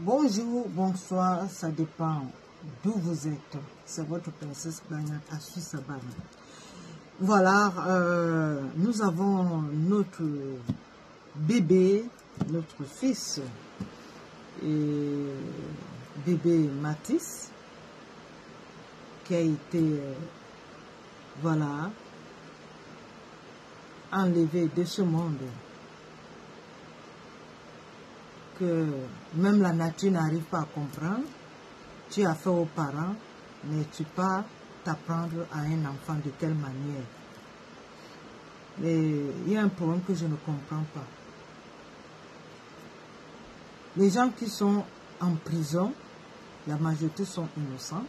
Bonjour, bonsoir, ça dépend d'où vous êtes. C'est votre princesse Bagnat Assu Sabana. Voilà, nous avons notre bébé, notre fils, et bébé Mathis, qui a été, voilà, enlevé de ce monde, que même la nature n'arrive pas à comprendre. Tu as fait aux parents, mais tu peux t'apprendre à un enfant de quelle manière. Et il y a un problème que je ne comprends pas. Les gens qui sont en prison, la majorité sont innocents,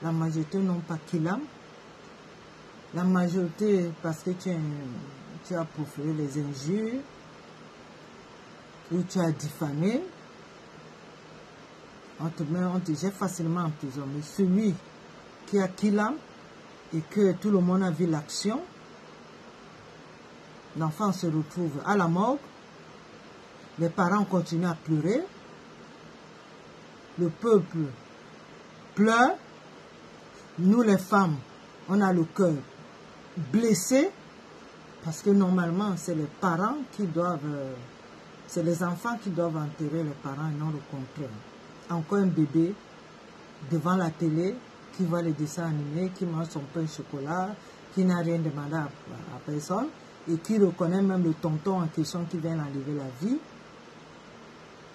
la majorité n'ont pas qu'il-âme, la majorité parce que tu as proféré les injures, ou tu as diffamé, on te jette facilement en prison. Mais celui qui a qu'il-âme et que tout le monde a vu l'action, l'enfant se retrouve à la morgue, les parents continuent à pleurer, le peuple pleure, nous les femmes, on a le cœur blessé, parce que normalement c'est les parents qui doivent... c'est les enfants qui doivent enterrer les parents et non le contraire. Encore un bébé devant la télé qui voit les dessins animés, qui mange son pain au chocolat, qui n'a rien demandé à personne et qui reconnaît même le tonton en question qui vient enlever la vie.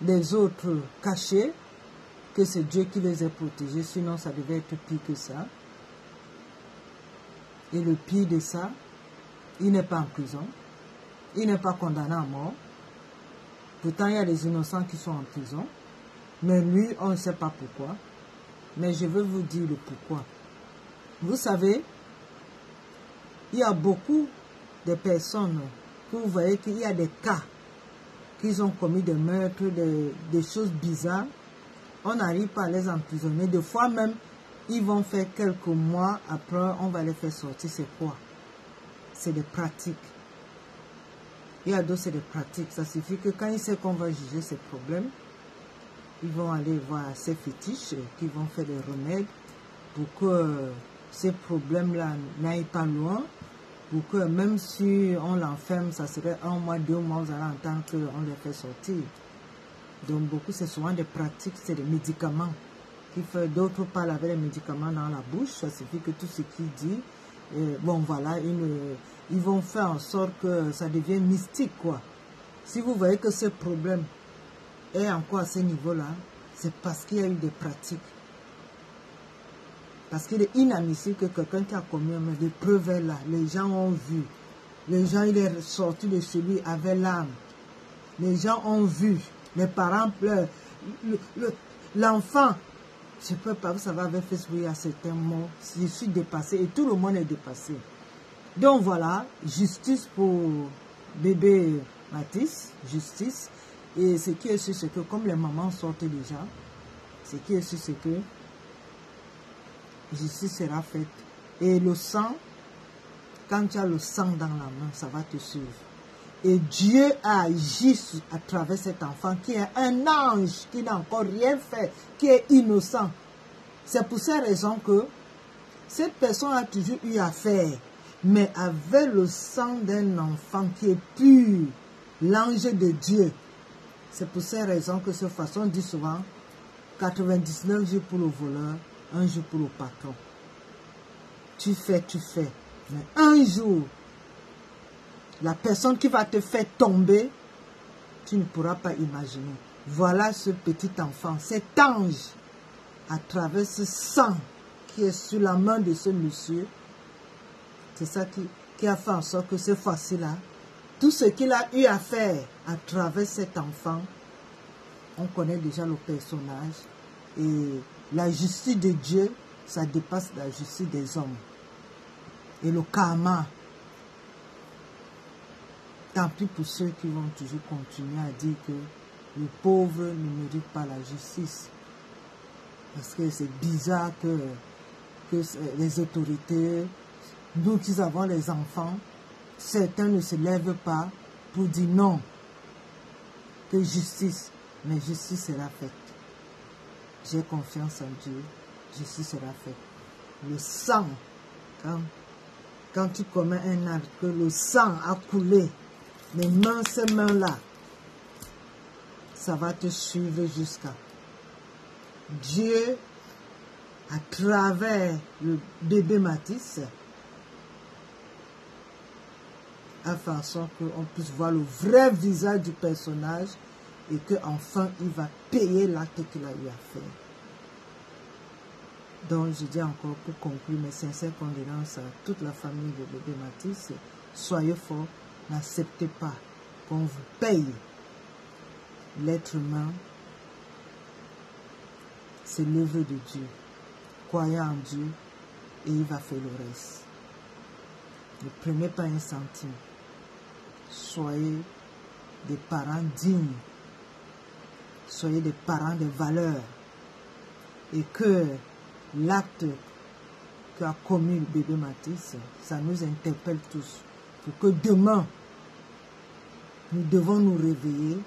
Les autres cachés, que c'est Dieu qui les a protégés, sinon ça devait être pire que ça. Et le pire de ça, il n'est pas en prison, il n'est pas condamné à mort. Pourtant, il y a des innocents qui sont en prison. Mais lui, on ne sait pas pourquoi. Mais je veux vous dire le pourquoi. Vous savez, il y a beaucoup de personnes que vous voyez qu'il y a des cas qu'ils ont commis des meurtres, des choses bizarres. On n'arrive pas à les emprisonner. Des fois même, ils vont faire quelques mois. Après, on va les faire sortir. C'est quoi? C'est des pratiques. Il y a d'autres, c'est des pratiques. Ça suffit que quand ils savent qu'on va juger ces problèmes, ils vont aller voir ces fétiches qui vont faire des remèdes pour que ces problèmes-là n'aillent pas loin, pour que même si on l'enferme, ça serait 1 mois, 2 mois, vous allez entendre qu'on les fait sortir. Donc beaucoup, c'est souvent des pratiques, c'est des médicaments. D'autres parlent avec les médicaments dans la bouche, ça suffit que tout ce qu'ils disent, bon voilà, ils vont faire en sorte que ça devienne mystique, quoi. Si vous voyez que ce problème est encore à ce niveau-là, c'est parce qu'il y a eu des pratiques. Parce qu'il est inadmissible que quelqu'un qui a commis des preuves est là. Les gens ont vu. Les gens, il est sorti de chez lui avec l'âme. Les gens ont vu. Les parents pleurent. L'enfant, je ne peux pas, vous savez, avec Facebook, il y a certains mots. Je suis dépassé et tout le monde est dépassé. Donc voilà, justice pour bébé Mathis, justice. Et ce qui est sûr, c'est que comme les mamans sortent déjà, ce qui est sûr, c'est que justice sera faite. Et le sang, quand tu as le sang dans la main, ça va te suivre. Et Dieu a agi à travers cet enfant qui est un ange, qui n'a encore rien fait, qui est innocent. C'est pour ces raisons que cette personne a toujours eu affaire, mais avec le sang d'un enfant qui est pur, l'ange de Dieu. C'est pour ces raisons que cette façon dit souvent 99 jours pour le voleur, 1 jour pour le patron. Tu fais. Mais un jour, la personne qui va te faire tomber, tu ne pourras pas imaginer. Voilà ce petit enfant, cet ange, à travers ce sang qui est sur la main de ce monsieur. C'est ça qui a fait en sorte que cette fois-ci-là, tout ce qu'il a eu à faire à travers cet enfant, on connaît déjà le personnage. Et la justice de Dieu, ça dépasse la justice des hommes. Et le karma, tant pis pour ceux qui vont toujours continuer à dire que le pauvre ne mérite pas la justice. Parce que c'est bizarre que les autorités, nous qui avons les enfants, certains ne se lèvent pas pour dire non, que justice, mais justice sera faite. j'ai confiance en Dieu, justice sera faite. Le sang, quand tu commets un acte, que le sang a coulé, ces mains-là, ça va te suivre jusqu'à Dieu, à travers le bébé Matisse, a fait en sorte qu'on puisse voir le vrai visage du personnage et qu'enfin il va payer l'acte qu'il a eu à faire. Donc je dis encore pour conclure mes sincères condoléances à toute la famille de bébé Matisse. Soyez forts, n'acceptez pas qu'on vous paye. L'être humain, c'est l'œuvre de Dieu. Croyez en Dieu et il va faire le reste. Ne prenez pas un centime. Soyez des parents dignes. Soyez des parents de valeur. Et que l'acte qu'a commis le bébé Matisse, ça nous interpelle tous. Pour que demain, nous devons nous réveiller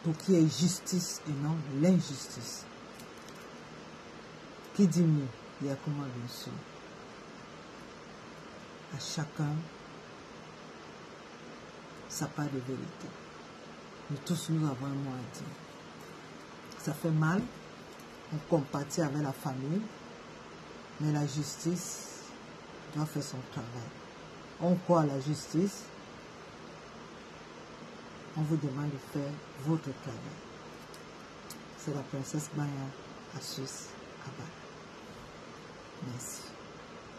pour qu'il y ait justice et non l'injustice. Qui dit mieux? Il y a comment bien sûr. À chacun sa part de vérité. Nous tous, nous avons un mot à dire. Ça fait mal, on compatit avec la famille, mais la justice doit faire son travail. On croit à la justice, on vous demande de faire votre travail. C'est la princesse Maya à Suisse, à Bâle. Merci.